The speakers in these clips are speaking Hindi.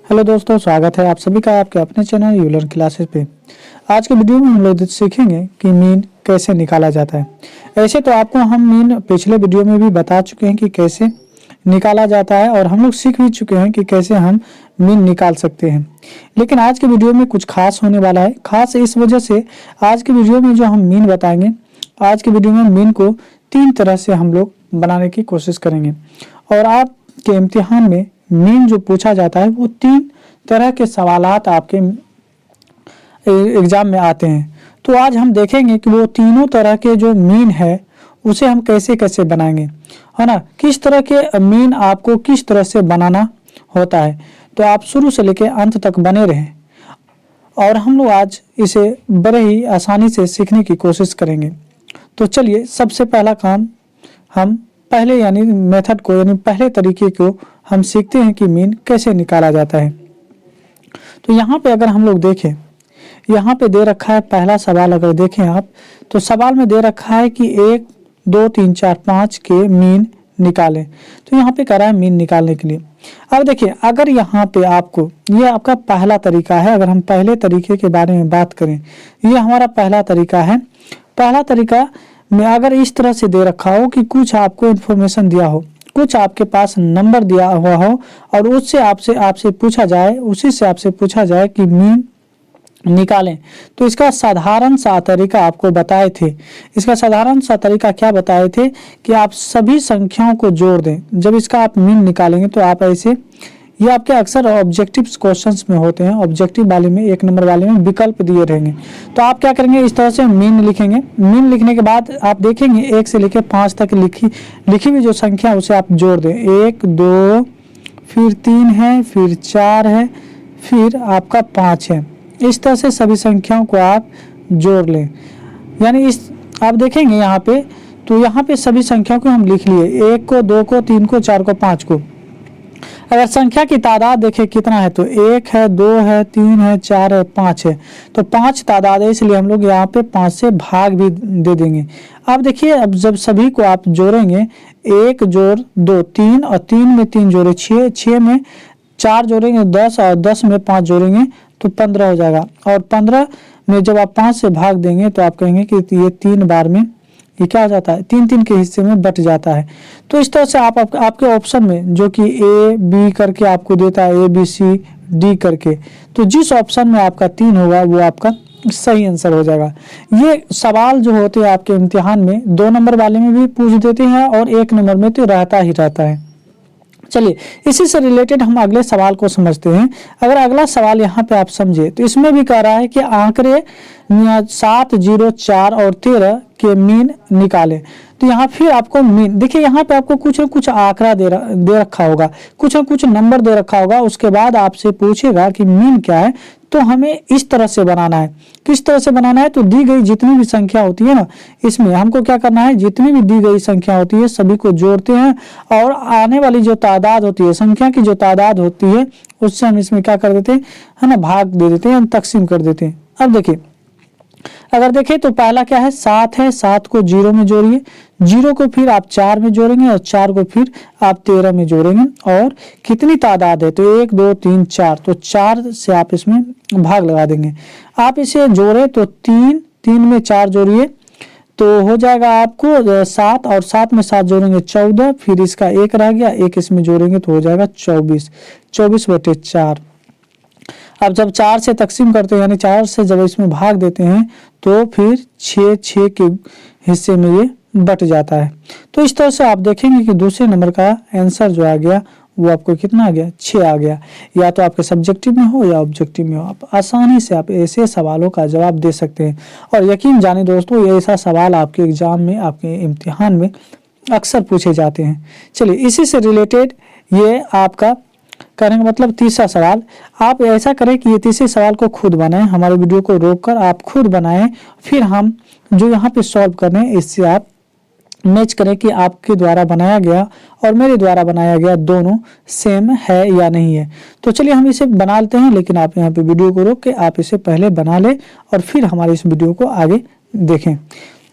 हेलो दोस्तों, स्वागत है आप सभी का आपके अपने चैनल यू लर्न क्लासेस पे। आज के वीडियो में हम लोग सीखेंगे कि मीन कैसे निकाला जाता है। ऐसे तो आपको हम मीन पिछले वीडियो में भी बता चुके हैं कि कैसे निकाला जाता है और हम लोग सीख भी चुके हैं कि कैसे हम मीन निकाल सकते हैं। लेकिन आज के वीडियो में कुछ खास होने वाला है। खास इस वजह से आज के वीडियो में जो हम मीन बताएंगे, आज के वीडियो में मीन को 3 तरह से हम लोग बनाने की कोशिश करेंगे। और आपके इम्तिहान में मीन जो पूछा जाता है वो 3 तरह के सवालात आपके एग्जाम में आते हैं। तो आज हम देखेंगे कि वो तीनों तरह के जो मीन है उसे हम कैसे कैसे बनाएंगे, है ना। किस तरह के मीन आपको किस तरह से बनाना होता है। तो आप शुरू से लेकर अंत तक बने रहें और हम लोग आज इसे बड़े ही आसानी से सीखने की कोशिश करेंगे। तो चलिए, सबसे पहला काम हम पहले यानी मेथड को यानी पहले तरीके को हम सीखते हैं कि मीन कैसे निकाला जाता है। तो यहाँ पे अगर हम लोग देखें, यहाँ पे दे रखा है पहला सवाल। अगर देखें आप तो सवाल में दे रखा है कि 1 2 3 4 5 के मीन निकालें। तो यहाँ पे कह रहा है मीन निकालने के लिए। अब देखिए, अगर यहाँ पे आपको ये आपका पहला तरीका है। अगर हम पहले तरीके के बारे में बात करें, ये हमारा पहला तरीका है। पहला तरीका में अगर इस तरह से दे रखा हो कि कुछ आपको इन्फॉर्मेशन दिया हो, कुछ आपके पास नंबर दिया हुआ हो और उससे आपसे पूछा जाए, उसी से आपसे पूछा जाए कि मीन निकालें। तो इसका साधारण सा तरीका आपको बताए थे। इसका साधारण सा तरीका क्या बताए थे कि आप सभी संख्याओं को जोड़ दें। जब इसका आप मीन निकालेंगे तो आप ऐसे, ये आपके अक्सर ऑब्जेक्टिव क्वेश्चंस में होते हैं। ऑब्जेक्टिव वाले में 1 नंबर वाले में विकल्प दिए रहेंगे। तो आप क्या करेंगे, इस तरह से मीन लिखेंगे। मीन लिखने के बाद आप देखेंगे 1 से लेकर 5 तक लिखी हुई जो संख्या उसे आप जोड़ दें। 1 2 फिर 3 है, फिर 4 है, फिर आपका 5 है। इस तरह से सभी संख्याओं को आप जोड़ लें। यानी इस आप देखेंगे यहाँ पे, तो यहाँ पे सभी संख्याओं को हम लिख लिए, 1 को 2 को 3 को 4 को 5 को। अगर संख्या की तादाद देखें कितना है तो 1 है, 2 है, 3 है, 4 है, 5 है। तो 5 तादाद है, इसलिए हम लोग यहाँ पे 5 से भाग भी दे देंगे। अब देखिए, अब जब सभी को आप जोड़ेंगे, 1 जोड़ 2 3 और 3 में 3 जोड़े 6, 6 में 4 जोड़ेंगे 10 और 10 में 5 जोड़ेंगे तो 15 हो जाएगा। और 15 में जब आप 5 से भाग देंगे तो आप कहेंगे कि ये 3 बार में ये क्या हो जाता है, 3 के हिस्से में बट जाता है। तो इस तरह से आपके ऑप्शन में जो कि A B करके आपको देता है, A B C D करके, तो जिस ऑप्शन में आपका 3 होगा वो आपका सही आंसर हो जाएगा। ये सवाल जो होते हैं आपके इम्तिहान में 2 नंबर वाले में भी पूछ देते हैं और 1 नंबर में तो रहता ही रहता है। चलिए, इसी से रिलेटेड हम अगले सवाल को समझते हैं। अगर अगला सवाल यहाँ पे आप समझे तो इसमें भी कह रहा है कि आंकड़े 7 0 4 और 13 के मीन निकालें। तो यहाँ फिर आपको मीन देखिए, यहाँ पे आपको कुछ न कुछ आंकड़ा दे रखा होगा, कुछ न कुछ नंबर दे रखा होगा। उसके बाद आपसे पूछेगा कि मीन क्या है। तो हमें इस तरह से बनाना है। किस तरह से बनाना है, तो दी गई जितनी भी संख्या होती है ना, इसमें हमको क्या करना है, जितनी भी दी गई संख्या होती है सभी को जोड़ते हैं और आने वाली जो तादाद होती है, संख्या की जो तादाद होती है उससे हम इसमें क्या कर देते हैं, है ना, भाग दे देते हैं, तकसीम कर देते हैं। अब देखिए, अगर देखें तो पहला क्या है, 7 है। 7 को 0 में जोड़िए, 0 को फिर आप 4 में जोड़ेंगे और 4 को फिर आप 13 में जोड़ेंगे। और कितनी तादाद है, तो 1 2 3 4, तो 4 से आप इसमें भाग लगा देंगे। आप इसे जोड़े तो 3 में 4 जोड़िए तो हो जाएगा आपको 7 और 7 में 7 जोड़ेंगे 14, फिर इसका 1 रह गया, 1 इसमें जोड़ेंगे तो हो जाएगा 24, 24/4। अब जब 4 से तकसीम करते हैं यानी 4 से जब इसमें भाग देते हैं तो फिर 6 के हिस्से में ये बट जाता है। तो इस तरह से आप देखेंगे कि दूसरे नंबर का आंसर जो आ गया वो आपको कितना आ गया, 6 आ गया। या तो आपके सब्जेक्टिव में हो या ऑब्जेक्टिव में हो, आप आसानी से आप ऐसे सवालों का जवाब दे सकते हैं। और यकीन जाने दोस्तों, ये ऐसा सवाल आपके एग्जाम में, आपके इम्तिहान में अक्सर पूछे जाते हैं। चलिए, इसी से रिलेटेड ये आपका करने का मतलब तीसरा सवाल। आप ऐसा करें कि ये तीसरे सवाल को खुद बनाएं, हमारे वीडियो को रोककर आप खुद बनाएं, फिर हम जो यहाँ पे सॉल्व कर रहे हैं इससे आप मैच करें कि आपके द्वारा बनाया गया और मेरे द्वारा बनाया गया दोनों सेम है या नहीं है। तो चलिए हम इसे बना लेते हैं, लेकिन आप यहाँ पे वीडियो को रोक के आप इसे पहले बना लें और फिर हमारे इस वीडियो को आगे देखें।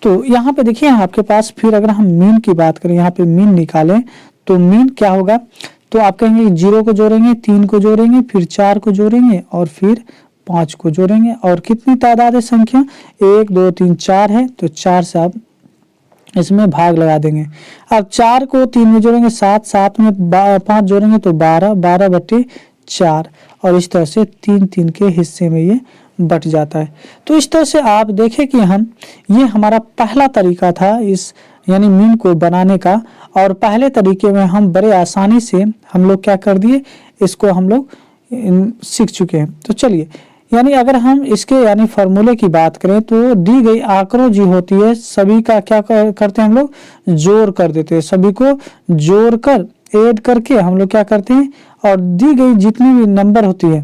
तो यहाँ पे देखिए, आपके पास फिर अगर हम मीन की बात करें, यहाँ पे मीन निकालें तो मीन क्या होगा, तो आप कहेंगे 0 को जोड़ेंगे, 3 को जोड़ेंगे, फिर 4 को जोड़ेंगे और फिर 5 को जोड़ेंगे। और कितनी तादाद है संख्या, 1 2 3 4 है, तो 4 से आप इसमें भाग लगा देंगे। अब 4 को 3 में जोड़ेंगे 7, 7 में 5 जोड़ेंगे तो 12, 12/4 और इस तरह से 3 के हिस्से में ये बट जाता है। तो इस तरह से आप देखें कि ये हमारा पहला तरीका था इस यानी मीन को बनाने का, और पहले तरीके में हम बड़े आसानी से हम लोग क्या कर दिए, इसको हम लोग सीख चुके हैं। तो चलिए, यानी अगर हम इसके यानी फॉर्मूले की बात करें तो दी गई आंकड़ों जो होती है सभी का क्या करते हैं हम लोग, जोड़ कर देते हैं। सभी को जोड़ कर ऐड करके हम लोग क्या करते हैं, और दी गई जितनी भी नंबर होती है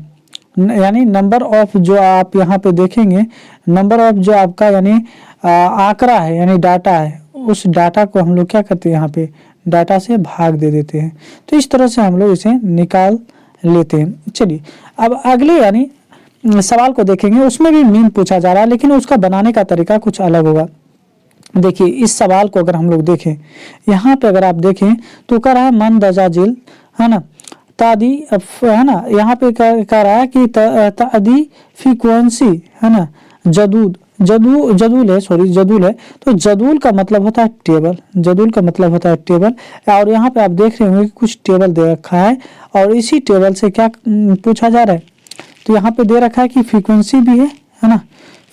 यानी नंबर ऑफ जो आप यहाँ पे देखेंगे, नंबर ऑफ जो आपका यानी आंकड़ा है यानी डाटा है, उस डाटा को हम लोग क्या करते हैं, यहाँ पे डाटा से भाग दे देते हैं। तो इस तरह से हम लोग इसे निकाल लेते हैं। चलिए अब अगले यानी सवाल को देखेंगे, उसमें भी मीन पूछा जा रहा है लेकिन उसका बनाने का तरीका कुछ अलग होगा। देखिए इस सवाल को अगर हम लोग देखें, यहाँ पे अगर आप देखें तो कह रहा है मन दजाजिल, है ना, तादी, है ना, यहाँ पे कह रहा है कि तादी फ्रीक्वेंसी, है ना, जदूल है, सॉरी जदूल है। तो जदूल का मतलब होता है टेबल, जदूल का मतलब होता है टेबल। और यहाँ पे आप देख रहे होंगे कि कुछ टेबल दे रखा है और इसी टेबल से क्या पूछा जा रहा है, तो यहाँ पे दे रखा है कि फ्रीक्वेंसी भी है ना,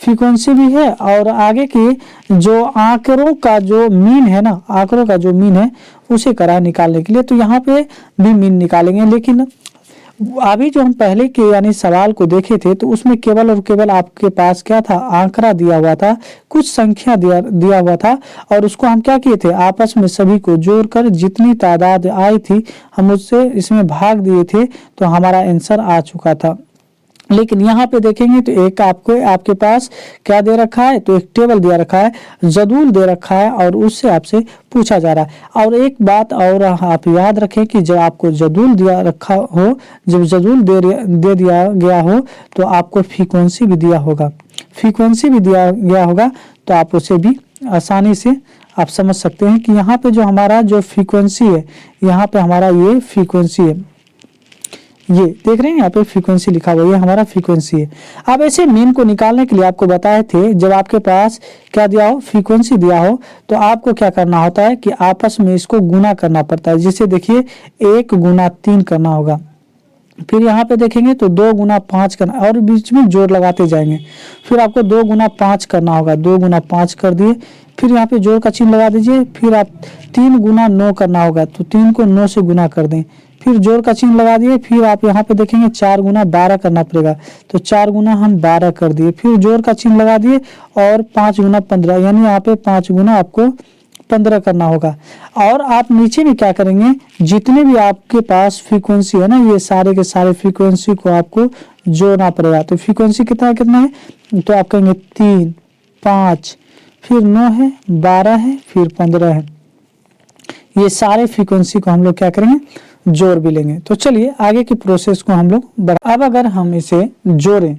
फ्रीक्वेंसी भी है और आगे के जो आंकड़ों का जो मीन है ना, आंकड़ों का जो मीन है उसे करा निकालने के लिए। तो यहाँ पे भी मीन निकालेंगे, लेकिन अभी जो हम पहले के यानी सवाल को देखे थे तो उसमें केवल और केवल आपके पास क्या था, आंकड़ा दिया हुआ था, कुछ संख्या दिया हुआ था और उसको हम क्या किए थे, आपस में सभी को जोड़कर जितनी तादाद आई थी हम उससे इसमें भाग दिए थे, तो हमारा आंसर आ चुका था। लेकिन यहाँ पे देखेंगे तो एक आपके पास क्या दे रखा है, तो एक टेबल दिया रखा है, जदूल दे रखा है और उससे आपसे पूछा जा रहा है। और एक बात और आप याद रखें कि जब आपको जदूल दिया रखा हो, जब जदूल दे दिया गया हो तो आपको फ्रीक्वेंसी भी दिया होगा, फ्रीक्वेंसी भी दिया गया होगा, तो आप उसे भी आसानी से आप समझ सकते हैं कि यहाँ पे जो हमारा जो फ्रीक्वेंसी है, यहाँ पे हमारा ये फ्रीक्वेंसी है, ये देख रहे हैं यहाँ पे फ्रीक्वेंसी लिखा हुआ है, ये हमारा फ्रीक्वेंसी है। अब ऐसे मीन को निकालने के लिए आपको बताए थे, जब आपके पास क्या दिया हो, फ्रीक्वेंसी दिया हो, तो आपको क्या करना होता है कि आपस में इसको गुना करना पड़ता है। जिसे देखिए 1 गुना 3 करना होगा, फिर यहाँ पे देखेंगे तो 2 गुना 5 करना और बीच में जोड़ लगाते जाएंगे, फिर आपको 2 गुना 5 करना होगा, 2 गुना 5 कर दिए, फिर यहाँ पे जोड़ का चिन्ह लगा दीजिए, फिर आप 3 गुना 9 करना होगा, तो 3 को 9 से गुना कर दें, फिर जोड़ का चिन्ह लगा दिए, फिर आप यहाँ पे देखेंगे 4 गुना 12 करना पड़ेगा, तो 4 गुना हम 12 कर दिए, फिर जोड़ का चिन्ह लगा दिए और 5 गुना 15 यानी यहाँ पे 5 गुना आपको 15 करना होगा। और आप नीचे में क्या करेंगे, जितने भी आपके पास फ्रीक्वेंसी है ना, ये सारे के सारे फ्रीक्वेंसी को आपको जोड़ना पड़ेगा। तो फ्रीक्वेंसी कितना है, तो आप कहेंगे 3, 5, फिर 9 है, 12 है, फिर 15 है, ये सारे फ्रीक्वेंसी को हम लोग क्या करेंगे, जोड़ भी लेंगे। तो चलिए आगे की प्रोसेस को हम लोग अब अगर हम इसे जोड़ें,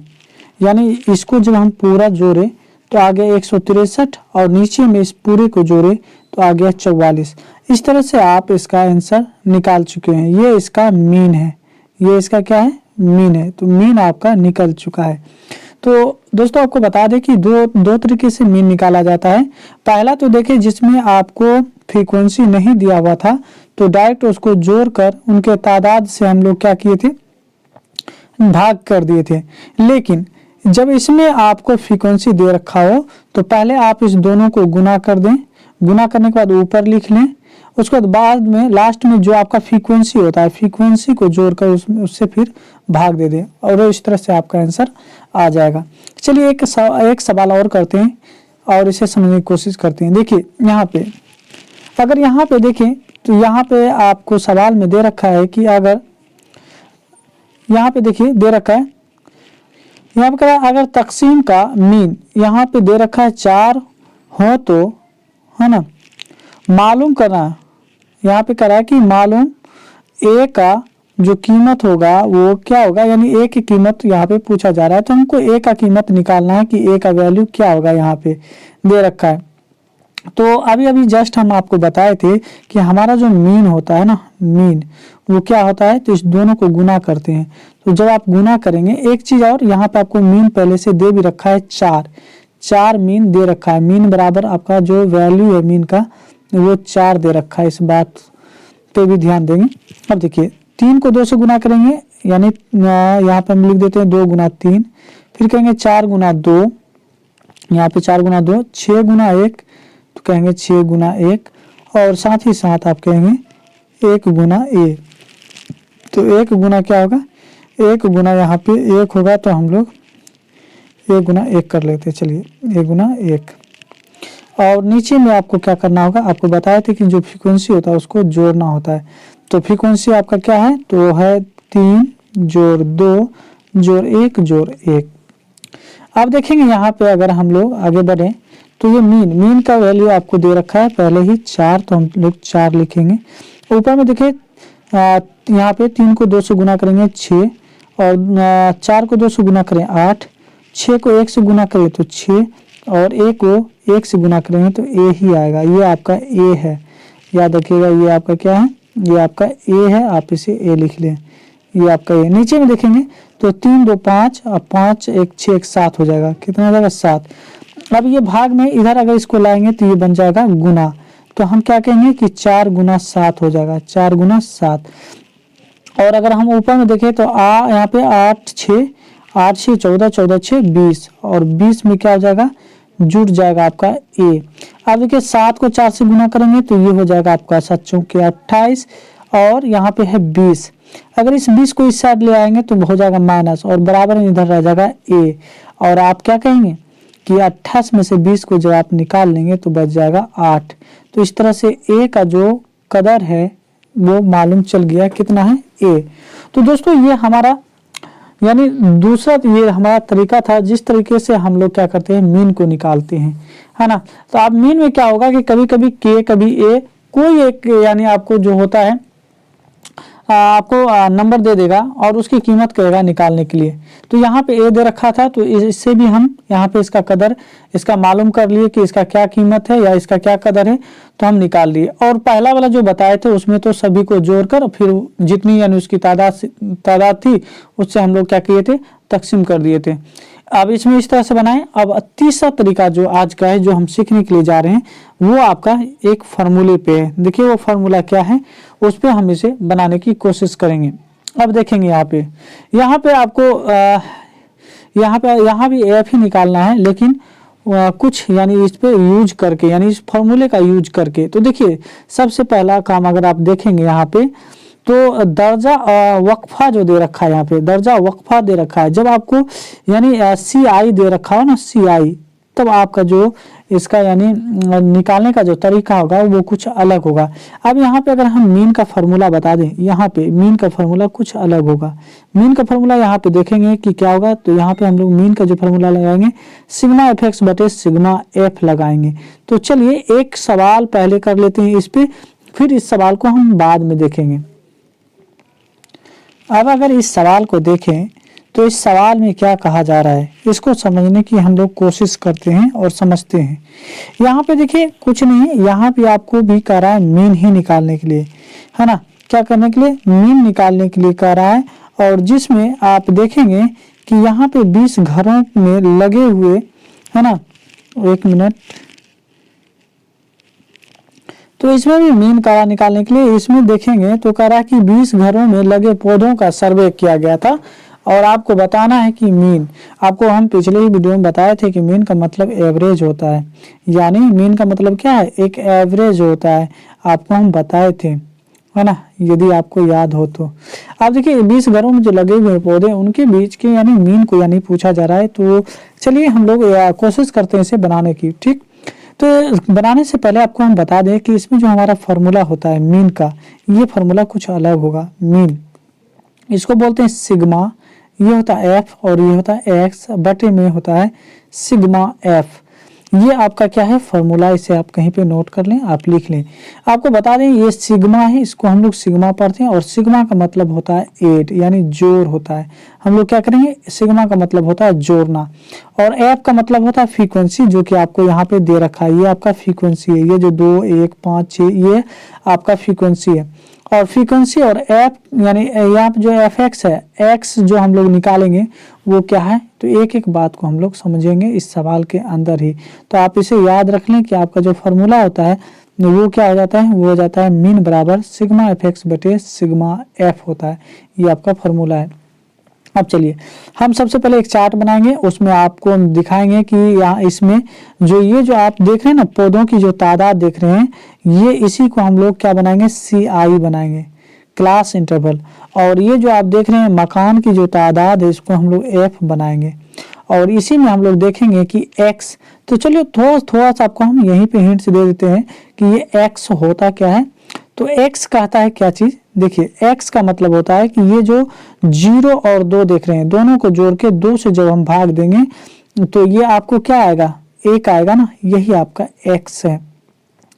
यानी इसको जब हम पूरा जोड़ें तो आ गया 163 और नीचे में इस पूरे को जोड़े तो आ गया 44। इस तरह से आप इसका आंसर निकाल चुके हैं। ये इसका मीन है, ये इसका क्या है, मीन है। तो मीन आपका निकल चुका है। तो दोस्तों आपको बता दें कि दो तरीके से मीन निकाला जाता है। पहला तो देखिए जिसमें आपको फ्रीक्वेंसी नहीं दिया हुआ था, तो डायरेक्ट उसको जोड़कर उनके तादाद से हम लोग क्या किए थे, भाग कर दिए थे। लेकिन जब इसमें आपको फ्रीक्वेंसी दे रखा हो तो पहले आप इस दोनों को गुना कर दें, गुना करने के बाद ऊपर लिख लें, उसके बाद में लास्ट में जो आपका फ्रीक्वेंसी होता है, फ्रीक्वेंसी को जोड़कर उससे फिर भाग दे दें और इस तरह से आपका आंसर आ जाएगा। चलिए एक सवाल और करते हैं और इसे समझने की कोशिश करते हैं। देखिए यहाँ पे अगर यहाँ पे देखें तो यहाँ पे आपको सवाल में दे रखा है कि अगर यहाँ पे देखिए दे रखा है, यहाँ पे अगर तकसीम का मीन यहाँ पे दे रखा है 4 हो तो, है ना, मालूम करना, यहाँ पे करा है कि मालूम ए का जो कीमत होगा वो क्या होगा, यानी ए की कीमत यहाँ पे पूछा जा रहा है। तो हमको ए का कीमत निकालना है कि ए का वैल्यू क्या होगा, यहाँ पे दे रखा है। तो अभी जस्ट हम आपको बताए थे कि हमारा जो मीन होता है ना, मीन वो क्या होता है, तो इस दोनों को गुना करते हैं। तो जब आप गुना करेंगे, एक चीज और, यहाँ पे आपको मीन पहले से दे भी रखा है 4 मीन दे रखा है। मीन बराबर आपका जो वैल्यू है मीन का वो 4 दे रखा है, इस बात पे भी ध्यान देंगे। अब देखिए 3 को 2 से गुना करेंगे, यानी यहाँ पे हम लिख देते हैं 2 गुना 3, फिर कहेंगे 4 गुना 2, यहाँ पे 4 गुना 2, 6 गुना 1, तो कहेंगे 6 गुना 1, और साथ ही साथ आप कहेंगे 1 गुना 1। तो 1 गुना क्या होगा, 1 गुना यहाँ पे 1 होगा, तो हम लोग 1 गुना 1 कर लेते हैं। चलिए 1 गुना 1, और नीचे में आपको क्या करना होगा, आपको बताया था कि जो फ्रीक्वेंसी होता है उसको जोड़ना होता है। तो फ्रीक्वेंसी आपका क्या है, तो है 3 जोड़ 2 जोड़ 1 जोड़ 1। अब देखेंगे यहाँ पे अगर हम लोग आगे बढ़े तो ये मीन का वैल्यू आपको दे रखा है पहले ही 4, तो हम लोग 4 लिखेंगे। ऊपर में देखिए यहाँ पे 3 को 2 से गुना करेंगे 6, और 4 को 2 से गुना करें 8, 6 को 1 से गुना करें तो 6, और 1 को 1 से गुना करेंगे तो ए ही आएगा। ये आपका ए है, याद रखिएगा, ये आपका क्या है, ये आपका ए है, आप इसे ए लिख लें, ये आपका ए। नीचे में देखेंगे तो 3 2 5, और 5 1 6 1 7 हो जाएगा। कितना हो जाएगा, 7। अब ये भाग में इधर अगर इसको लाएंगे तो ये बन जाएगा गुना, तो हम क्या कहेंगे कि 4 गुना 7 हो जाएगा, 4 गुना 7। और अगर हम ऊपर में देखें तो यहाँ पे 8 6 14 14 6 20, और 20 में क्या हो जाएगा, जुड़ जाएगा आपका ए। अब देखिए 7 को 4 से गुना करेंगे तो ये हो जाएगा आपका 7 चौके 28, और यहाँ पे है 20। अगर इस 20 को इस साइड ले आएंगे तो हो जाएगा माइनस, और बराबर में इधर रह जाएगा ए। और आप क्या कहेंगे कि 28 में से 20 को जब आप निकाल लेंगे तो बच जाएगा 8। तो इस तरह से ए का जो कदर है वो मालूम चल गया, कितना है, ए। तो दोस्तों ये हमारा यानी दूसरा ये हमारा तरीका था जिस तरीके से हम लोग क्या करते हैं, मीन को निकालते हैं, है ना। तो अब मीन में क्या होगा कि कभी कभी के कभी ए, कोई एक यानी आपको जो होता है आपको नंबर दे देगा और उसकी कीमत कहेगा निकालने के लिए। तो यहाँ पे ए दे रखा था, तो इससे भी हम यहाँ पे इसका कदर इसका मालूम कर लिए कि इसका क्या कीमत है या इसका क्या कदर है, तो हम निकाल लिए। और पहला वाला जो बताए थे उसमें तो सभी को जोड़कर फिर जितनी यानी उसकी तादाद थी उससे हम लोग क्या किए थे, तकसीम कर दिए थे। अब इसमें इस तरह से बनाएं। अब तीसरा तरीका जो आज का है, जो हम सीखने के लिए जा रहे हैं, वो आपका एक फार्मूले पे है। देखिए वो फार्मूला क्या है, उस पे हम इसे बनाने की कोशिश करेंगे। अब देखेंगे यहाँ पे आपको यहाँ भी एफ ही निकालना है, लेकिन कुछ यानी इस पे यूज करके, यानी इस फार्मूले का यूज करके। तो देखिए सबसे पहला काम अगर आप देखेंगे यहाँ पे, तो दर्जा वक्फा जो दे रखा है, यहाँ पे दर्जा वक्फा दे रखा है। जब आपको यानी CI दे रखा हो ना, CI, तब आपका जो इसका यानी निकालने का जो तरीका होगा वो कुछ अलग होगा। अब यहाँ पे अगर हम मीन का फार्मूला बता दें, यहाँ पे मीन का फार्मूला कुछ अलग होगा। मीन का फार्मूला यहाँ पे देखेंगे कि क्या होगा, तो यहाँ पे हम लोग मीन का जो फार्मूला लगाएंगे सिग्मा FX बटे सिग्मा F लगाएंगे। तो चलिए एक सवाल पहले कर लेते हैं इस पे, फिर इस सवाल को हम बाद में देखेंगे। अब अगर इस सवाल को देखें तो इस सवाल में क्या कहा जा रहा है, इसको समझने की हम लोग कोशिश करते हैं और समझते हैं। यहाँ पे देखिए कुछ नहीं, यहाँ पे आपको भी कह रहा है मीन ही निकालने के लिए, है ना। क्या करने के लिए, मीन निकालने के लिए कह रहा है। और जिसमें आप देखेंगे कि यहाँ पे 20 घरों में लगे हुए, है ना, एक मिनट, तो इसमें भी मीन कह रहा निकालने के लिए। इसमें देखेंगे तो कह रहा कि 20 घरों में लगे पौधों का सर्वे किया गया था और आपको बताना है कि मीन। आपको हम पिछले ही वीडियो में बताए थे कि मीन का मतलब एवरेज होता है, यानी मीन का मतलब क्या है, एक एवरेज होता है, आपको हम बताए थे, है ना, यदि आपको याद हो तो। आप देखिए 20 घरों में जो लगे हुए पौधे उनके बीच के यानी मीन को यानी पूछा जा रहा है। तो चलिए हम लोग कोशिश करते हैं इसे बनाने की, ठीक। तो बनाने से पहले आपको हम बता दें कि इसमें जो हमारा फार्मूला होता है मीन का, ये फार्मूला कुछ अलग होगा। मीन इसको बोलते हैं सिग्मा, ये होता है एफ और ये होता है एक्स, बटे में होता है सिग्मा एफ। ये आपका क्या है फार्मूला, इसे आप कहीं पे नोट कर लें, आप लिख लें। आपको बता दें ये सिग्मा है, इसको हम लोग सिग्मा पढ़ते हैं और सिग्मा का मतलब होता है 8 यानी जोड़ होता है। हम लोग क्या करेंगे, सिग्मा का मतलब होता है जोड़ना, और एफ का मतलब होता है फ्रीक्वेंसी, जो कि आपको यहाँ पे दे रखा है, ये आपका फ्रीक्वेंसी है। ये जो 2 1 5 6 ये आपका फ्रीक्वेंसी है। और फ्रीक्वेंसी और एफ यानी यहाँ पे जो एफ एक्स है, एक्स जो हम लोग निकालेंगे वो क्या है, तो एक एक बात को हम लोग समझेंगे इस सवाल के अंदर ही। तो आप इसे याद रख लें कि आपका जो फॉर्मूला होता है वो क्या हो जाता है, वो हो जाता है मीन बराबर सिग्मा एफ एक्स बटे सिग्मा एफ होता है। ये आपका फॉर्मूला है। अब चलिए हम सबसे पहले एक चार्ट बनाएंगे, उसमें आपको हम दिखाएंगे कि यहाँ इसमें जो ये जो आप देख रहे हैं ना पौधों की जो तादाद देख रहे हैं, ये इसी को हम लोग क्या बनाएंगे, CI बनाएंगे, क्लास इंटरवल। और ये जो आप देख रहे हैं मकान की जो तादाद है इसको हम लोग F बनाएंगे। और इसी में हम लोग देखेंगे कि X, तो चलिए थोड़ा सा आपको हम यहीं पे हिंट्स दे देते हैं कि ये X होता क्या है। तो X कहता है क्या चीज, देखिए X का मतलब होता है कि ये जो 0 और 2 देख रहे हैं दोनों को जोड़ के 2 से जब हम भाग देंगे तो ये आपको क्या आएगा, 1 आएगा ना, यही आपका X है।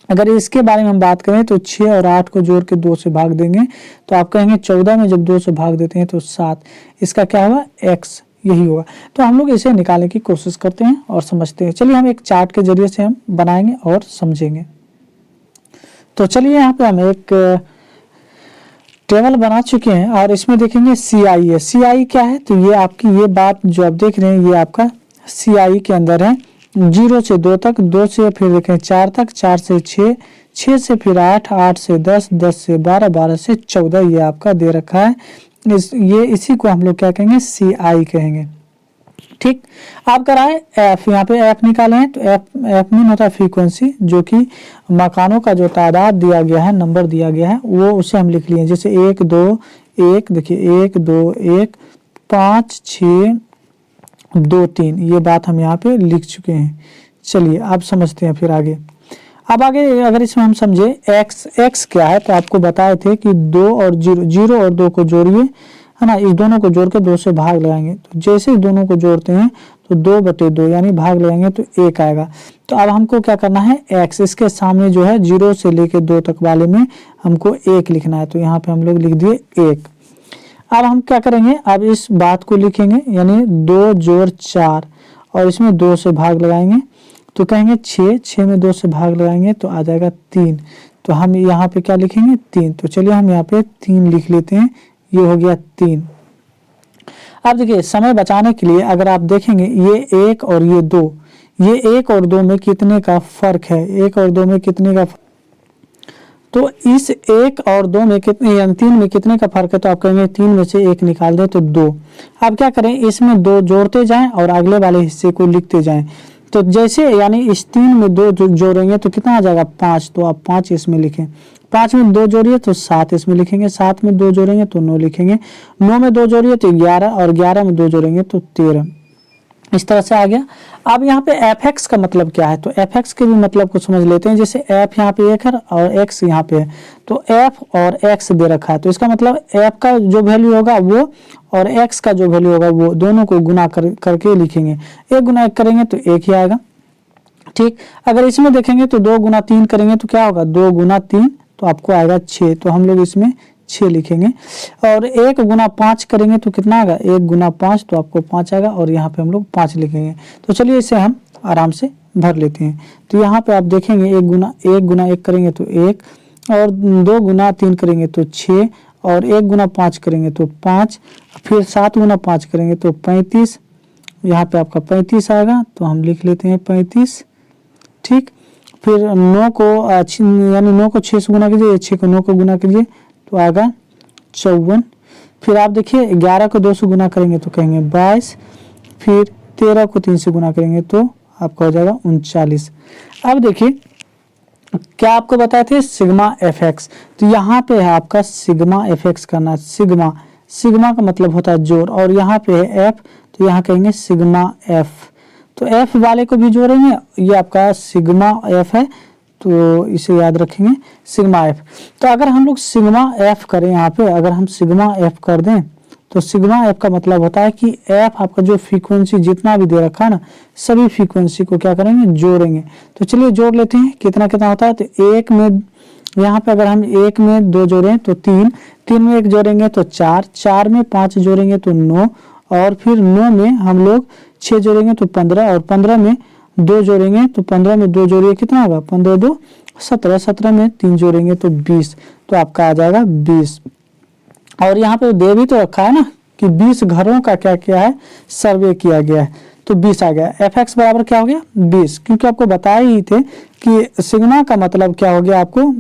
अगर इसके बारे में हम बात करें तो 6 और 8 को जोड़ के 2 से भाग देंगे तो आप कहेंगे 14 में जब 2 से भाग देते हैं तो 7, इसका क्या होगा, X, यही होगा। तो हम लोग इसे निकालने की कोशिश करते हैं और समझते हैं। चलिए हम एक चार्ट के जरिए से हम बनाएंगे और समझेंगे। तो चलिए यहाँ पे हम एक टेबल बना चुके हैं और इसमें देखेंगे CI है। CI क्या है, तो ये आपकी ये बात जो आप देख रहे हैं ये आपका CI के अंदर है। 0 से 2 तक, 2 से फिर देखें 4 तक, 4 से 6, 6 से फिर 8, 8 से 10, 10 से 12, 12 से 14 ये आपका दे रखा है। इसी को हम लोग क्या कहेंगे, CI कहेंगे। ठीक, आप कराए एफ, यहाँ पे एफ निकाले हैं तो एफ मीन होता है फ्रीक्वेंसी, जो कि मकानों का जो तादाद दिया गया है, नंबर दिया गया है, वो उसे हम लिख लिए। जैसे 1 2 1, देखिए 1 2 1 5 6 2 3, ये बात हम यहाँ पे लिख चुके हैं। चलिए आप समझते हैं फिर आगे। अब आगे अगर इसमें हम समझे एक्स क्या है, तो आपको बताए थे कि 2 और 0 और 2 को जोड़िए, है ना, इस दोनों को जोड़ के 2 से भाग लगाएंगे। तो जैसे ही दोनों को जोड़ते हैं तो 2/2 यानी भाग लगाएंगे तो 1 आएगा। तो अब हमको क्या करना है, x, इसके सामने जो है 0 से लेके 2 तक वाले में हमको 1 लिखना है। तो यहाँ पे हम लोग लिख दिए 1। अब हम क्या करेंगे, अब इस बात को लिखेंगे, यानी 2 जोड़ 4 और इसमें 2 से भाग लगाएंगे तो कहेंगे 6, 6 में 2 से भाग लगाएंगे तो आ जाएगा 3। तो हम यहाँ पे क्या लिखेंगे, 3। तो चलिए हम यहाँ पे 3 लिख लेते हैं, ये हो गया 3। अब देखिए समय बचाने के लिए अगर आप देखेंगे ये 1 और ये 2, ये 1 और 2 में कितने का फर्क है, 1 और 2 में कितने का, तो इस 1 और 2 में कितने, यानी 3 में कितने का फर्क है, तो आप कहेंगे 3 में से 1 निकाल दें तो 2। अब क्या करें, इसमें 2 जोड़ते जाएं और अगले वाले हिस्से को लिखते जाएं। तो जैसे यानी इस 3 में 2 जोड़ेंगे तो कितना आ जाएगा, 5। तो आप 5 इसमें लिखें, 5 में 2 जोड़िए तो 7 इसमें लिखेंगे, 7 में 2 जोड़ेंगे तो 9 लिखेंगे, 9 में 2 जोड़िए तो 11 और 11 में 2 जोड़ेंगे तो 13। इस तरह से आ गया। अब यहाँ पे fx का मतलब क्या है, तो fx के भी मतलब को समझ लेते हैं। जैसे f यहाँ पे 1 है और x यहाँ पे है, तो f और x दे रखा है, तो इसका मतलब f का जो वैल्यू होगा वो और x का जो वैल्यू होगा वो दोनों को गुना करके लिखेंगे। 1 गुना 1 करेंगे तो 1 ही आएगा। ठीक, अगर इसमें देखेंगे तो 2 गुना 3 करेंगे तो क्या होगा, 2 गुना 3 तो आपको आएगा 6। तो हम लोग इसमें 6 लिखेंगे। और 1 गुना 5 करेंगे तो कितना आएगा, 1 गुना 5 तो आपको 5 आएगा और यहाँ पे हम लोग 5 लिखेंगे। तो चलिए इसे हम आराम से भर लेते हैं। तो यहाँ पे आप देखेंगे 1 गुना 1 करेंगे तो 1, और 2 गुना 3 करेंगे तो 6, और 1 गुना 5 करेंगे तो 5, फिर 7 गुना 5 करेंगे तो 35। यहाँ पे आपका 35 आएगा, तो हम लिख लेते हैं 35। ठीक, फिर 9 को यानी 9 को 6 से गुना कीजिए, 6 को 9 को गुना कीजिए तो आएगा 54। फिर आप देखिए 11 को 2 से गुना करेंगे तो कहेंगे 22, फिर 13 को 3 से गुना करेंगे तो आपका हो जाएगा 39। अब देखिए क्या आपको बताए थे, सिग्मा fx, तो यहाँ पे है आपका सिग्मा fx करना। सिग्मा का मतलब होता है जोड़, और यहाँ पे है f, तो यहाँ कहेंगे सिग्मा f। तो f वाले को भी जोड़ेंगे, ये आपका सिग्मा f है, तो इसे याद रखेंगे सिग्मा f। तो अगर हम लोग सिग्मा f करें, यहाँ पे अगर हम सिग्मा f कर दें तो सिग्मा f का मतलब होता है कि f आपका जो फ्रीक्वेंसी जितना भी दे रखा है ना, सभी फ्रीक्वेंसी को क्या करेंगे, जोड़ेंगे। तो चलिए जोड़ लेते हैं, कितना कितना होता है। तो 1 में यहाँ पे अगर हम 1 में 2 जोड़ें तो 3, 3 में 1 जोड़ेंगे तो 4, 4 में 5 जोड़ेंगे तो 9, और फिर 9 में हम लोग 6 जोड़ेंगे तो 15, और 15 में 2 जोड़ेंगे तो 15 में 2 जोड़िए कितना होगा, 15 2 17, 17 में 3 जोड़ेंगे तो 20, तो आपका आ जाएगा 20। और यहाँ पे दे भी तो रखा है ना कि 20 घरों का क्या किया है, सर्वे किया गया है, तो 20 आ गया। एफ एक्स बराबर क्या हो गया 20, क्योंकि आपको बताए ही थे कि सिग्मा का मतलब क्या हो गया, आपको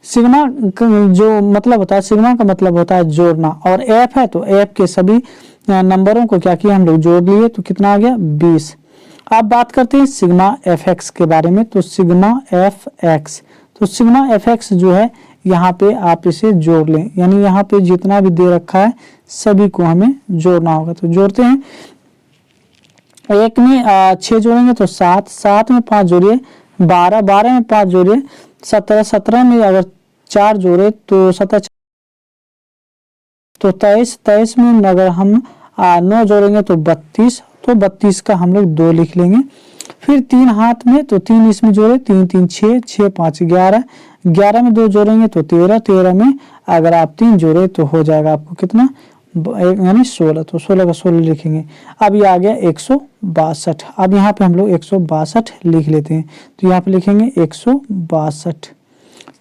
सिग्मा जो मतलब होता है, सिग्मा का मतलब होता है जोड़ना, और एफ है तो एफ के सभी नंबरों को क्या किया हम लोग जोड़ लिए, तो कितना आ गया 20। अब बात करते हैं सिग्मा एफ एक्स के बारे में, तो सिग्मा एफ एक्स, तो सिग्मा एफ एक्स जो है यहाँ पे आप इसे जोड़ लें, यानी यहाँ पे जितना भी दे रखा है सभी को हमें जोड़ना होगा। तो जोड़ते हैं, एक में 6 जोड़ेंगे तो 7, 7 में 5 जोड़िए 12, 12 में 5 जोड़िए 17, 17 में अगर 4 जोड़े तो 17, तो 23, 23 में अगर हम 9 जोड़ेंगे तो 32, तो 32 का हम लोग 2 लिख लेंगे। फिर 3 हाथ में, तो 3 इसमें जोड़े, 3 3 6, 6 5 11, 11 में 2 जोड़ेंगे तो 13, 13 में अगर आप 3 जोड़े तो हो जाएगा आपको कितना, यानी 16, तो 16 का 16 लिखेंगे। अब ये आ गया 162। अब यहाँ पे हम लोग 162 लिख लेते हैं, तो यहाँ पे लिखेंगे 162।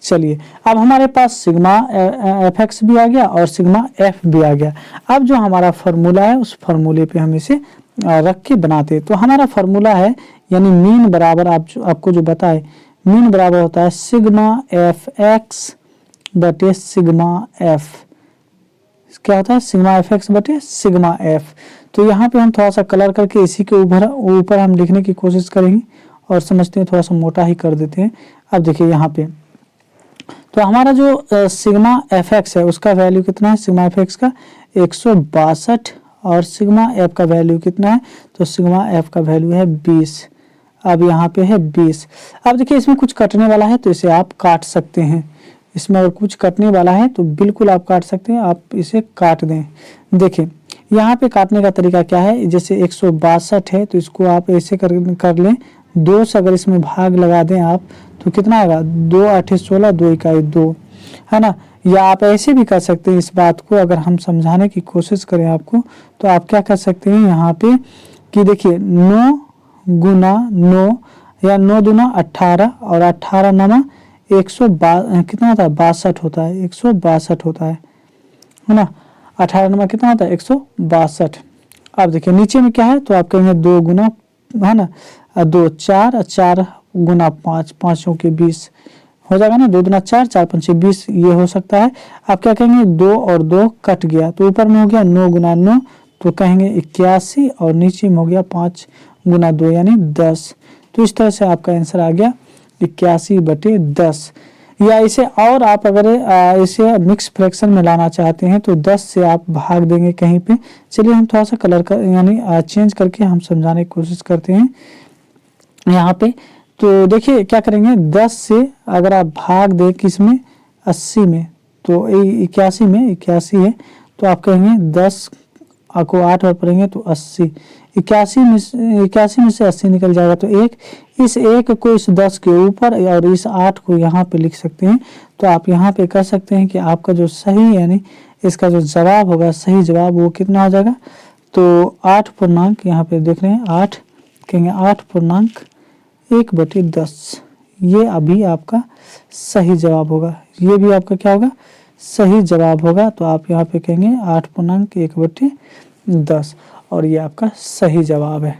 चलिए, अब हमारे पास सिग्मा एफ एक्स भी आ गया और सिग्मा एफ भी आ गया। अब जो हमारा फार्मूला है उस फार्मूले पे हम इसे रख के बनाते हैं। तो हमारा फार्मूला है, यानी मीन बराबर आपको जो बताए, मीन बराबर होता है सिग्मा एफ एक्स बटे सिग्मा एफ। क्या होता है, सिग्मा एफ एक्स बटे सिग्मा एफ। तो यहाँ पे हम थोड़ा सा कलर करके इसी के ऊपर हम लिखने की कोशिश करेंगे, और समझते हैं थोड़ा सा मोटा ही कर देते हैं। अब देखिए यहाँ पे, तो हमारा जो सिग्मा एफ एक्स है उसका वैल्यू कितना है, सिग्मा एफ एक्स का 162, और सिग्मा एफ का वैल्यू कितना है, तो सिग्मा एफ का वैल्यू है 20। अब यहाँ पे है 20। अब देखिए इसमें कुछ कटने वाला है तो इसे आप काट सकते हैं, इसमें अगर कुछ कटने वाला है तो बिल्कुल आप काट सकते हैं, आप इसे काट दें। देखिए यहाँ पे काटने का तरीका क्या है, जैसे 162 है तो इसको आप ऐसे कर लें, 2 से अगर इसमें भाग लगा दें आप तो कितना आएगा, 2 8 16, 2 इकाई 2, है ना। या आप ऐसे भी कर सकते हैं, इस बात को अगर हम समझाने की कोशिश करें आपको, तो आप क्या कर सकते हैं यहाँ पे कि देखिए 9 गुना 9 या 9 दूना 18, और 18 नमा 162 कितना होता है, 62 होता है, 162 होता है ना। 18 नमा कितना होता है, 162। अब देखिए नीचे में क्या है, तो आप कहेंगे 2 गुना, है ना, 2 4, 4 गुना 5, 5 के 20 हो जाएगा ना, 2 दूना 4, 4 5 20, ये हो सकता है। आप क्या कहेंगे, 2 और 2 कट गया, तो ऊपर में हो गया 9 गुना 9, तो कहेंगे 81, और नीचे में हो गया 5 गुना 2 यानी 10। तो इस तरह से आपका आंसर आ गया 81 बटे 10। या इसे और आप अगर इसे मिक्स फ्रैक्शन में लाना चाहते हैं तो 10 से आप भाग देंगे कहीं पे। चलिए हम थोड़ा सा कलर कर यानी चेंज करके हम समझाने की कोशिश करते हैं यहाँ पे। तो देखिए क्या करेंगे, 10 से अगर आप भाग दें किसमें, 80 में, तो 81 में 81 है, तो आप कहेंगे 10 को 8 और पढ़ेंगे तो 80, 81 में से 80 निकल जाएगा, तो एक, इस एक को इस 10 के ऊपर और इस 8 को यहाँ पे लिख सकते हैं। तो आप यहाँ पे कह सकते हैं कि आपका जो सही यानी इसका जो जवाब होगा, सही जवाब वो कितना हो जाएगा, तो 8 पूर्णांक, यहाँ पे देख रहे हैं 8, कहेंगे 8 पूर्णांक 1 बटे 10, ये अभी आपका सही जवाब होगा, ये भी आपका क्या होगा, सही जवाब होगा। तो आप यहाँ पे कहेंगे 8 पूर्णांक 1 बटे 10, और ये आपका सही जवाब है।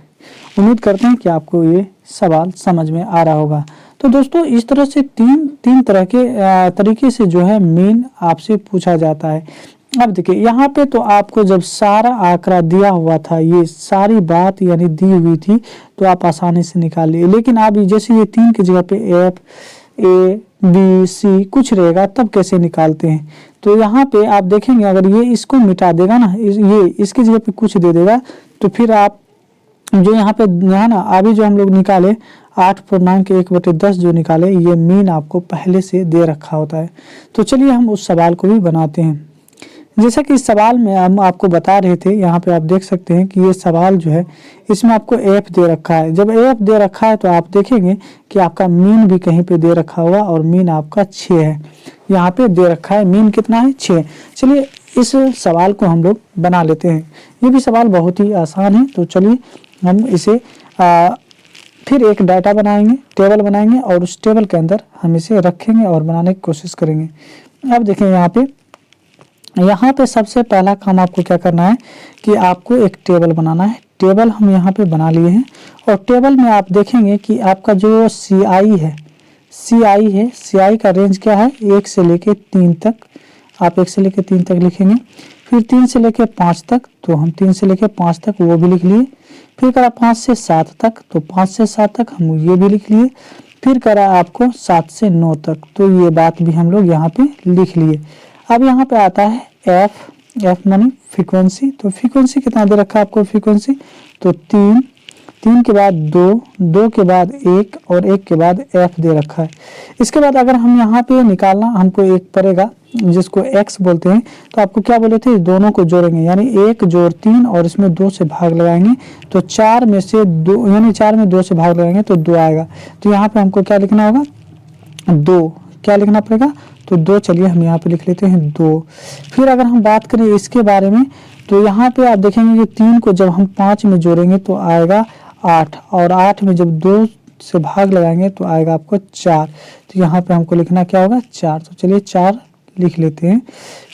उम्मीद करते हैं कि आपको ये सवाल समझ में आ रहा होगा। तो दोस्तों इस तरह से तीन तरह के तरीके से जो है मीन आपसे पूछा जाता है। अब देखिए यहाँ पे तो आपको जब सारा आंकड़ा दिया हुआ था, ये सारी बात यानी दी हुई थी, तो आप आसानी से निकाल लिए। लेकिन आप जैसे ये 3 की जगह पे एफ, ए, बी, सी कुछ रहेगा, तब कैसे निकालते हैं। तो यहाँ पे आप देखेंगे अगर ये इसको मिटा देगा ना, ये इसकी जगह पे कुछ दे देगा, तो फिर आप जो यहाँ पे है ना, अभी जो हम लोग निकाले 8 पूर्णांक 1 बटे 10 जो निकाले, ये मीन आपको पहले से दे रखा होता है। तो चलिए हम उस सवाल को भी बनाते हैं। जैसा कि इस सवाल में हम आपको बता रहे थे, यहाँ पे आप देख सकते हैं कि ये सवाल जो है इसमें आपको एफ दे रखा है। जब एफ दे रखा है तो आप देखेंगे कि आपका मीन भी कहीं पे दे रखा हुआ, और मीन आपका 6 है, यहाँ पे दे रखा है मीन कितना है, 6। चलिए इस सवाल को हम लोग बना लेते हैं। ये भी सवाल बहुत ही आसान है, तो चलिए हम इसे फिर एक डाटा बनाएंगे, टेबल बनाएंगे और उस टेबल के अंदर हम इसे रखेंगे और बनाने की कोशिश करेंगे। अब देखें यहाँ पे सबसे पहला काम आपको क्या करना है कि आपको एक टेबल बनाना है। टेबल हम यहाँ पे बना लिए हैं और टेबल में आप देखेंगे कि आपका जो CI है, CI का रेंज क्या है, 1 से लेके 3 तक। आप 1 से लेके 3 तक लिखेंगे। फिर 3 से लेके 5 तक, तो हम 3 से लेके 5 तक वो भी लिख लिए। फिर करा 5 से 7 तक, तो 5 से 7 तक हम ये भी लिख लिए। फिर करा आपको 7 से 9 तक, तो ये बात भी हम लोग यहाँ पे लिख लिए। अब यहाँ पे आता है एफ मानी फ्रीक्वेंसी। तो फ्रीक्वेंसी कितना दे रखा है आपको, फ्रीक्वेंसी तो 3 के बाद 2 के बाद 1 और 1 के बाद एफ दे रखा है। इसके बाद अगर हम यहाँ पे निकालना हमको एक पड़ेगा जिसको x बोलते हैं, तो आपको क्या बोले थे, दोनों को जोड़ेंगे यानी 1 जोड़ 3 और इसमें 2 से भाग लगाएंगे तो 4 में से 2 यानी 4 में 2 से भाग लगाएंगे तो 2 आएगा। तो यहाँ पे हमको क्या लिखना होगा, 2 क्या लिखना पड़ेगा, तो 2। चलिए हम यहाँ पे लिख लेते हैं 2। फिर अगर हम बात करें इसके बारे में, तो यहाँ पे आप देखेंगे कि 3 को जब हम 5 में जोड़ेंगे तो आएगा 8 और 8 में जब 2 से भाग लगाएंगे तो आएगा आपको 4। तो यहाँ पे हमको लिखना क्या होगा, 4। तो चलिए 4 लिख लेते हैं।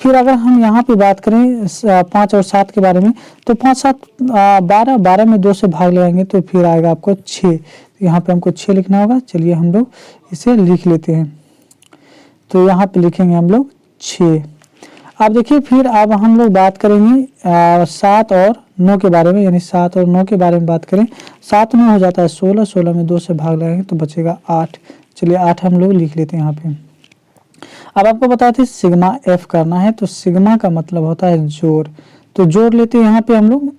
फिर अगर हम यहाँ पे बात करें 5 और 7 के बारे में, तो 5 7 12 में 2 से भाग लगाएंगे तो फिर आएगा आपको 6। तो यहाँ पे हमको 6 लिखना होगा। चलिए हम लोग इसे लिख लेते हैं। तो यहाँ पे लिखेंगे हम लोग 6। अब देखिए फिर अब हम लोग बात करेंगे 7 और 9 के बारे में, यानी 7 और 9 के बारे में बात करें। 7 में हो जाता है 16, 16 में 2 से भाग लगाएंगे तो बचेगा 8। चलिए 8 हम लोग लिख लेते हैं यहाँ पे। अब आपको बताए थे सिग्मा एफ करना है, तो सिग्मा का मतलब होता है जोड़। तो जोड़ लेते हैं यहाँ पे हम लोग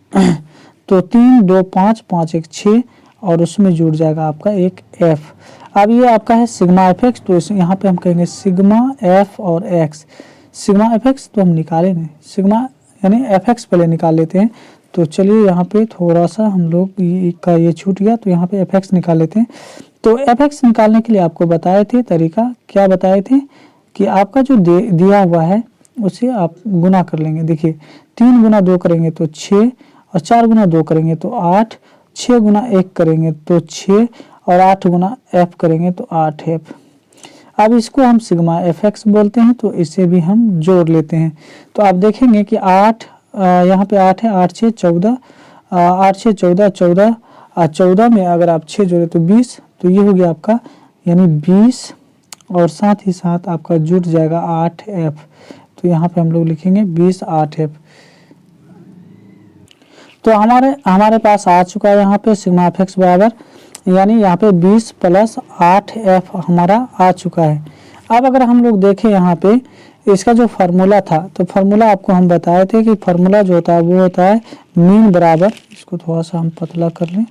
तो 3 2 5 5 1 6 और उसमें जुड़ जाएगा आपका एक एफ। अब ये आपका है सिग्मा एफ एक्स, तो इस यहाँ पे हम कहेंगे सिग्मा एफ और एक्स। सिग्मा एफ एक्स तो हम निकाले नहीं, सिग्मा यानी एफ एक्स पहले निकाल लेते हैं। तो चलिए यहाँ पे थोड़ा सा हम लोग ये छूट गया, तो यहाँ पे एफ एक्स निकाल लेते हैं। तो एफ एक्स निकालने के लिए आपको बताए थे तरीका, क्या बताए थे कि आपका जो दिया हुआ है उसे आप गुना कर लेंगे। देखिए 3 गुना 2 करेंगे तो 6 और 4 गुना 2 करेंगे तो 8, 6 गुना 1 करेंगे तो 6 और 8 गुना एफ करेंगे तो 8 एफ। अब इसको हम सिग्मा एफ एक्स बोलते हैं, तो इसे भी हम जोड़ लेते हैं। तो आप देखेंगे कि 8 यहाँ पे 8 है, 8 6 14, 8 6 14 14 और 14 में अगर आप 6 जोड़े तो 20, तो ये हो गया आपका यानी 20 और साथ ही साथ आपका जुड़ जाएगा 8 एफ। तो यहाँ पे हम लोग लिखेंगे 20 8 एफ। तो हमारे पास आ चुका है यहाँ पे सिग्मा एफ एक्स बराबर, यानी यहाँ पे 20 प्लस 8 एफ हमारा आ चुका है। अब अगर हम लोग देखें यहाँ पे इसका जो फार्मूला था, तो फार्मूला आपको हम बताए थे कि फार्मूला जो होता है वो होता है मीन बराबर, इसको थोड़ा सा हम पतला कर लें।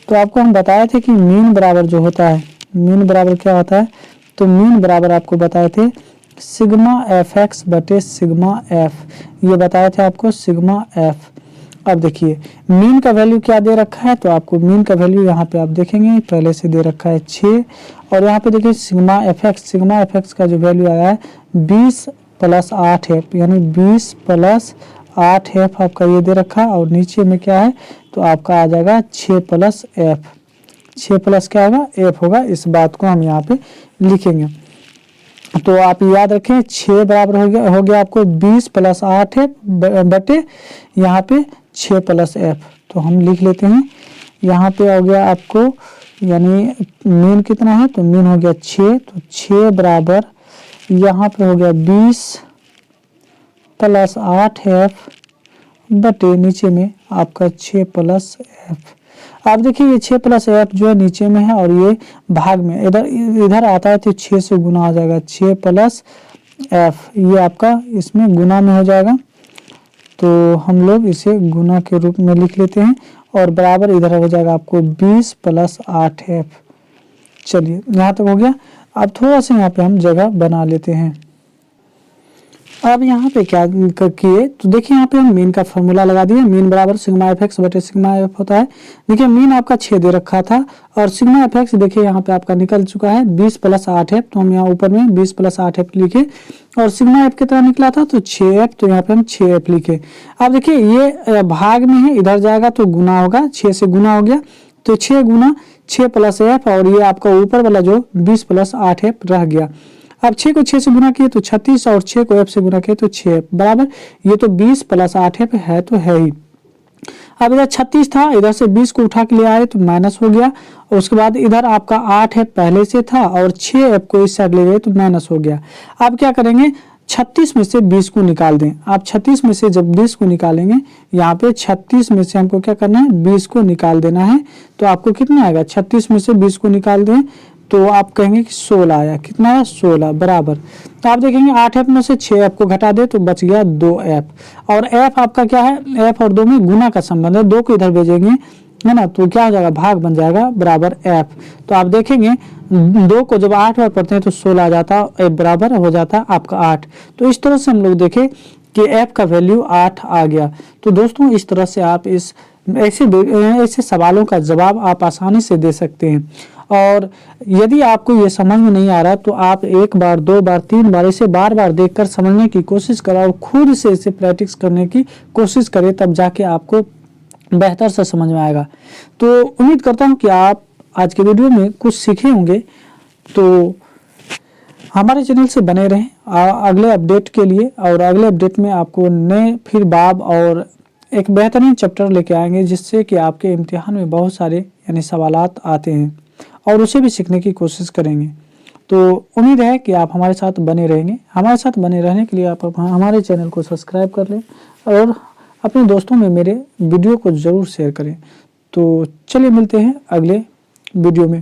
तो आपको हम बताए थे कि मीन बराबर जो होता है, मीन बराबर क्या होता है, तो मीन बराबर आपको बताए थे सिग्मा एफ एक्स बटे सिग्मा एफ, ये बताए थे आपको सिग्मा एफ। अब देखिए मीन का वैल्यू क्या दे रखा है, तो आपको मीन का वैल्यू यहाँ पे आप देखेंगे पहले से दे रखा है 6 और यहाँ पे देखिए सिग्मा एफ एक्स का जो वैल्यू आया है 20 प्लस 8 एफ, यानी 20 प्लस 8 एफ आपका ये दे रखा है। और नीचे में क्या है, तो आपका आ जाएगा 6 प्लस एफ, 6 प्लस क्या होगा, एफ होगा। इस बात को हम यहाँ पे लिखेंगे। तो आप याद रखें 6 बराबर हो गया आपको 20 प्लस 8 एफ बटे यहाँ पे 6 प्लस एफ। तो हम लिख लेते हैं, यहाँ पे हो गया आपको यानी मीन कितना है, तो मीन हो गया 6, तो 6 बराबर यहाँ पे हो गया 20 प्लस 8 एफ बटे नीचे में आपका 6 प्लस एफ। आप देखिए ये 6 प्लस एफ जो है नीचे में है और ये भाग में इधर आता है, तो 6 से गुना आ जाएगा 6 प्लस एफ, ये आपका इसमें गुना में हो जाएगा। तो हम लोग इसे गुना के रूप में लिख लेते हैं और बराबर इधर हो जाएगा आपको 20 प्लस 8 एफ। चलिए यहाँ तक हो गया। अब थोड़ा सा यहाँ पे हम जगह बना लेते हैं। अब यहाँ पे क्या किए, तो देखिए यहाँ पे हम मीन का फॉर्मूला लगा दिए, मीन बराबर सिग्मा एफ एक्स बटे सिग्मा एफ होता है। देखिए मीन आपका 6 दे रखा था और सिग्मा एफ एक्स देखिए यहाँ पे आपका निकल चुका है 20 प्लस 8 एफ, तो हम यहाँ ऊपर में 20 प्लस 8 एफ लिखे और सिग्मा एफ कितना निकला था, तो 6 एफ, तो यहाँ पे हम 6 एफ लिखे। अब देखिए ये भाग में है, इधर जाएगा तो गुना होगा, 6 से गुना हो गया, तो 6 गुना 6 प्लस f और ये आपका ऊपर वाला जो 20 प्लस 8f रह गया। अब 6 को 6 से गुना किए तो 36 और 6 को f से गुना किए तो 6f बराबर, ये तो 20 प्लस 8f है तो है ही। अब इधर 36 था, इधर से 20 को उठा के ले आए तो माइनस हो गया। और उसके बाद इधर आपका 8f पहले से था और 6f को इस साइड ले गए तो माइनस हो गया। अब क्या करेंगे, 36 में से 20 को निकाल दें। आप 36 में से जब 20 को निकालेंगे, यहाँ पे 36 में से हमको क्या करना है, 20 को निकाल देना है। तो आपको कितना आएगा, 36 में से 20 को निकाल दें तो आप कहेंगे कि 16 आया। कितना आया, 16 बराबर। तो आप देखेंगे 8f में से 6f को घटा दे तो बच गया 2f। और f आपका क्या है, f और 2 में गुना का संबंध है, 2 को इधर भेजेंगे है ना, तो क्या हो जाएगा, भाग बन जाएगा बराबर f। तो आप देखेंगे 2 को जब 8 बार पढ़ते हैं तो 16 आ जाता, f बराबर हो जाता आपका 8। तो इस तरह से हम लोग देखें कि f का वैल्यू 8 आ गया। तो दोस्तों इस तरह से आप इस ऐसे सवालों का जवाब आप आसानी से दे सकते हैं। और यदि आपको ये समझ में नहीं आ रहा तो आप 1 बार 2 बार 3 बार इसे बार बार देखकर समझने की कोशिश करें और खुद से इसे प्रैक्टिस करने की कोशिश करें, तब जाके आपको बेहतर से समझ में आएगा। तो उम्मीद करता हूँ कि आप आज के वीडियो में कुछ सीखे होंगे। तो हमारे चैनल से बने रहें अगले अपडेट के लिए, और अगले अपडेट में आपको नए फिर बाब और एक बेहतरीन चैप्टर लेके आएंगे, जिससे कि आपके इम्तिहान में बहुत सारे यानी सवालात आते हैं और उसे भी सीखने की कोशिश करेंगे। तो उम्मीद है कि आप हमारे साथ बने रहेंगे। हमारे साथ बने रहने के लिए आप हमारे चैनल को सब्सक्राइब कर लें और अपने दोस्तों में मेरे वीडियो को ज़रूर शेयर करें। तो चलिए मिलते हैं अगले वीडियो में।